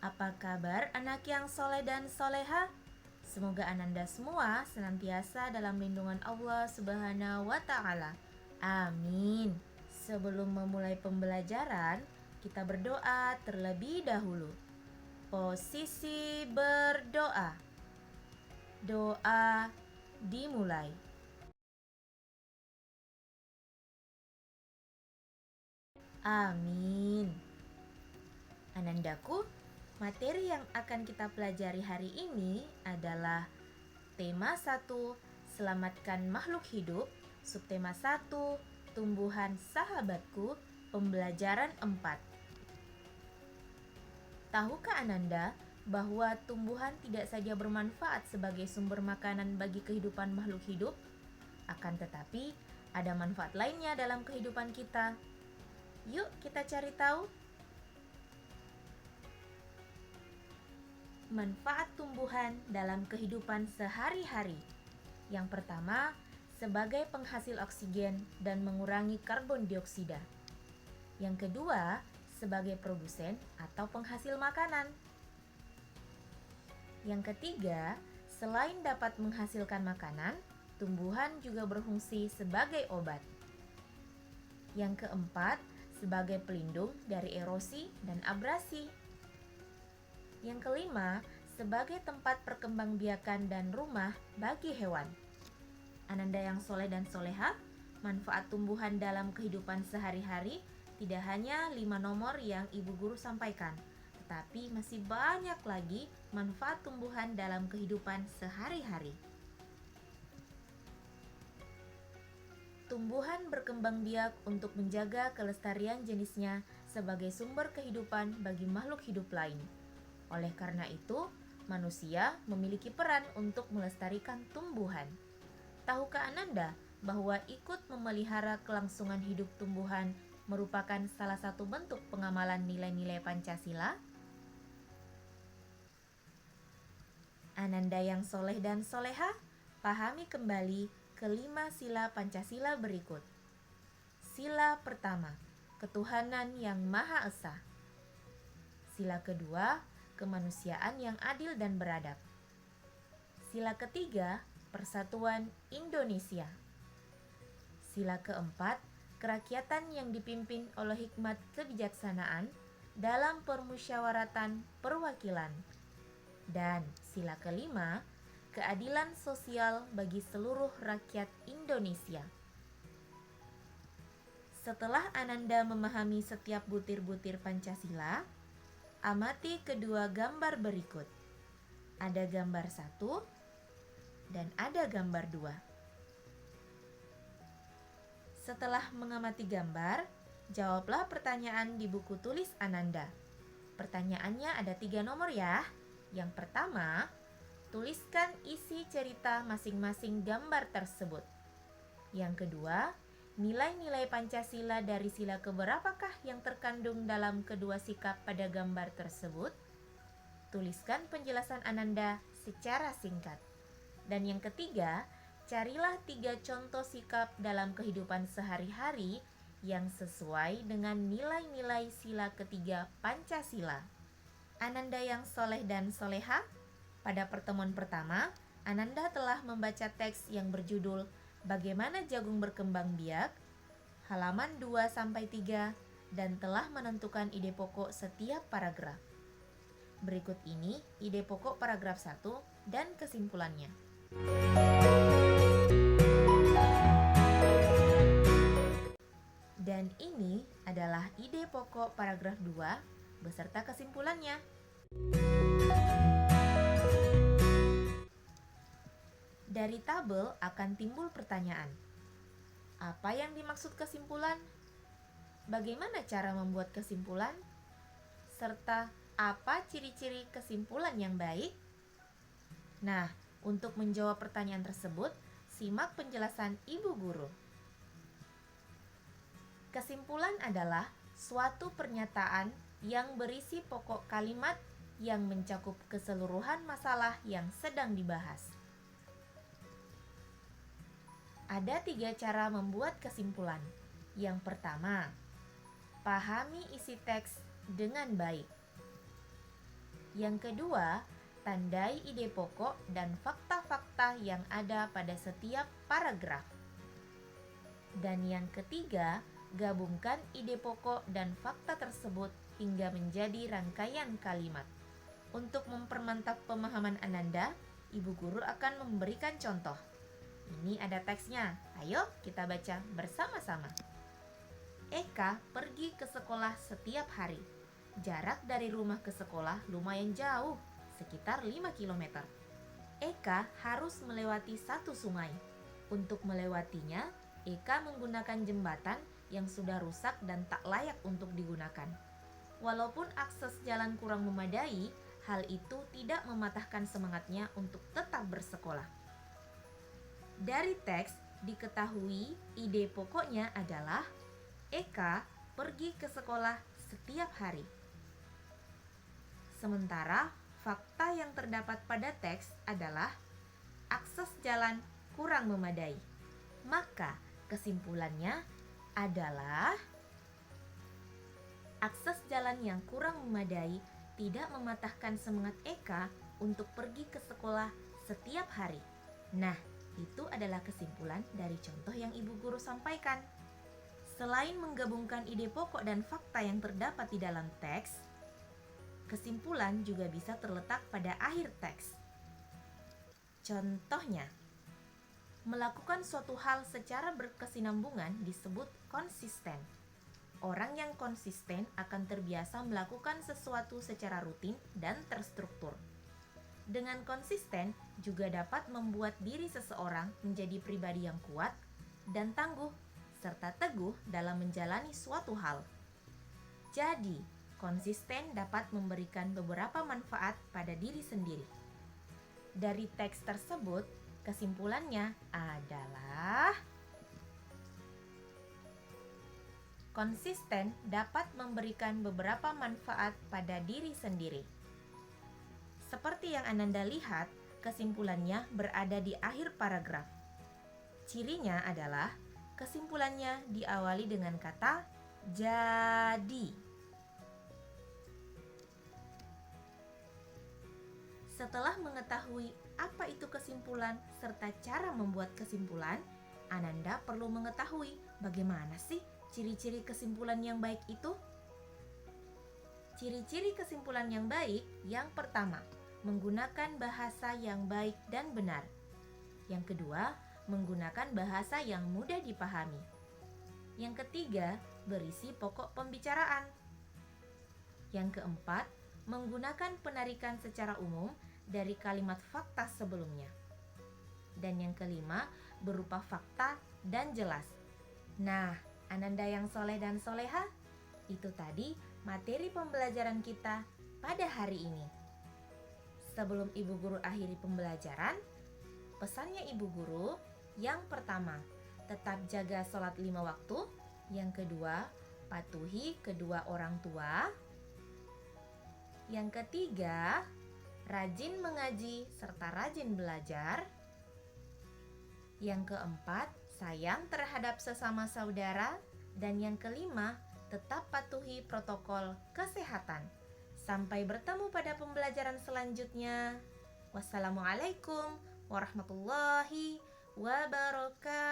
Apa kabar anak yang soleh dan soleha? Semoga Ananda semua senantiasa dalam lindungan Allah Subhanahu wa Ta'ala. Amin. Sebelum memulai pembelajaran, kita berdoa terlebih dahulu. Posisi berdoa. Doa dimulai. Amin. Anandaku, materi yang akan kita pelajari hari ini adalah tema 1, selamatkan makhluk hidup, subtema 1, tumbuhan sahabatku, pembelajaran 4. Tahukah Ananda bahwa tumbuhan tidak saja bermanfaat sebagai sumber makanan bagi kehidupan makhluk hidup, akan tetapi ada manfaat lainnya dalam kehidupan kita. Yuk kita cari tahu. Manfaat tumbuhan dalam kehidupan sehari-hari. Yang pertama, sebagai penghasil oksigen dan mengurangi karbon dioksida. Yang kedua, sebagai produsen atau penghasil makanan. Yang ketiga, selain dapat menghasilkan makanan, tumbuhan juga berfungsi sebagai obat. Yang keempat, sebagai pelindung dari erosi dan abrasi. Yang kelima, sebagai tempat perkembangbiakan dan rumah bagi hewan. Ananda yang soleh dan soleha, manfaat tumbuhan dalam kehidupan sehari-hari tidak hanya 5 nomor yang ibu guru sampaikan, tetapi masih banyak lagi manfaat tumbuhan dalam kehidupan sehari-hari. Tumbuhan berkembang biak untuk menjaga kelestarian jenisnya sebagai sumber kehidupan bagi makhluk hidup lain. Oleh karena itu, manusia memiliki peran untuk melestarikan tumbuhan. Tahukah Ananda bahwa ikut memelihara kelangsungan hidup tumbuhan merupakan salah satu bentuk pengamalan nilai-nilai Pancasila? Ananda yang soleh dan soleha, pahami kembali kelima sila Pancasila berikut. Sila pertama, ketuhanan yang Maha Esa. Sila kedua, kemanusiaan yang adil dan beradab. Sila ketiga, persatuan Indonesia. Sila keempat, kerakyatan yang dipimpin oleh hikmat kebijaksanaan dalam permusyawaratan perwakilan. Dan sila kelima, keadilan sosial bagi seluruh rakyat Indonesia. Setelah Ananda memahami setiap butir-butir Pancasila, amati kedua gambar berikut. Ada gambar 1 dan ada gambar 2. Setelah mengamati gambar, jawablah pertanyaan di buku tulis Ananda. Pertanyaannya ada 3 nomor ya. Yang pertama, tuliskan isi cerita masing-masing gambar tersebut. Yang kedua, nilai-nilai Pancasila dari sila keberapakah yang terkandung dalam kedua sikap pada gambar tersebut? Tuliskan penjelasan Ananda secara singkat. Dan yang ketiga, carilah 3 contoh sikap dalam kehidupan sehari-hari yang sesuai dengan nilai-nilai sila ketiga Pancasila. Ananda yang soleh dan soleha, pada pertemuan pertama, Ananda telah membaca teks yang berjudul Bagaimana Jagung Berkembang Biak, halaman 2-3, dan telah menentukan ide pokok setiap paragraf. Berikut ini ide pokok paragraf 1 dan kesimpulannya. Dan ini adalah ide pokok paragraf 2 beserta kesimpulannya. Dari tabel akan timbul pertanyaan. Apa yang dimaksud kesimpulan? Bagaimana cara membuat kesimpulan? Serta apa ciri-ciri kesimpulan yang baik? Nah, untuk menjawab pertanyaan tersebut, simak penjelasan Ibu Guru. Kesimpulan adalah suatu pernyataan yang berisi pokok kalimat yang mencakup keseluruhan masalah yang sedang dibahas. Ada 3 cara membuat kesimpulan. Yang pertama, pahami isi teks dengan baik. Yang kedua, tandai ide pokok dan fakta-fakta yang ada pada setiap paragraf. Dan yang ketiga, gabungkan ide pokok dan fakta tersebut hingga menjadi rangkaian kalimat. Untuk mempermantap pemahaman Ananda, Ibu Guru akan memberikan contoh. Ini ada teksnya. Ayo kita baca bersama-sama. Eka pergi ke sekolah setiap hari. Jarak dari rumah ke sekolah lumayan jauh, sekitar 5 km. Eka harus melewati satu sungai. Untuk melewatinya, Eka menggunakan jembatan yang sudah rusak dan tak layak untuk digunakan. Walaupun akses jalan kurang memadai, hal itu tidak mematahkan semangatnya untuk tetap bersekolah. Dari teks diketahui ide pokoknya adalah Eka pergi ke sekolah setiap hari. Sementara fakta yang terdapat pada teks adalah akses jalan kurang memadai. Maka kesimpulannya adalah akses jalan yang kurang memadai tidak mematahkan semangat Eka untuk pergi ke sekolah setiap hari. Nah, itu adalah kesimpulan dari contoh yang Ibu Guru sampaikan. Selain menggabungkan ide pokok dan fakta yang terdapat di dalam teks, kesimpulan juga bisa terletak pada akhir teks. Contohnya, melakukan suatu hal secara berkesinambungan disebut konsisten. Orang yang konsisten akan terbiasa melakukan sesuatu secara rutin dan terstruktur. Dengan konsisten juga dapat membuat diri seseorang menjadi pribadi yang kuat dan tangguh, serta teguh dalam menjalani suatu hal. Jadi, konsisten dapat memberikan beberapa manfaat pada diri sendiri. Dari teks tersebut, kesimpulannya adalah konsisten dapat memberikan beberapa manfaat pada diri sendiri. Seperti yang Ananda lihat, kesimpulannya berada di akhir paragraf. Cirinya adalah kesimpulannya diawali dengan kata jadi. Setelah mengetahui apa itu kesimpulan serta cara membuat kesimpulan, Ananda perlu mengetahui bagaimana sih ciri-ciri kesimpulan yang baik itu. Ciri-ciri kesimpulan yang baik yang pertama, menggunakan bahasa yang baik dan benar. Yang kedua, menggunakan bahasa yang mudah dipahami. Yang ketiga, berisi pokok pembicaraan. Yang keempat, menggunakan penarikan secara umum dari kalimat fakta sebelumnya. Dan yang kelima, berupa fakta dan jelas. Nah, Ananda yang soleh dan soleha, itu tadi materi pembelajaran kita pada hari ini. Sebelum Ibu Guru akhiri pembelajaran, pesannya Ibu Guru, yang pertama, tetap jaga sholat 5 waktu. Yang kedua, patuhi kedua orang tua. Yang ketiga, rajin mengaji serta rajin belajar. Yang keempat, sayang terhadap sesama saudara. Dan yang kelima, tetap patuhi protokol kesehatan. Sampai bertemu pada pembelajaran selanjutnya. Wassalamualaikum warahmatullahi wabarakatuh.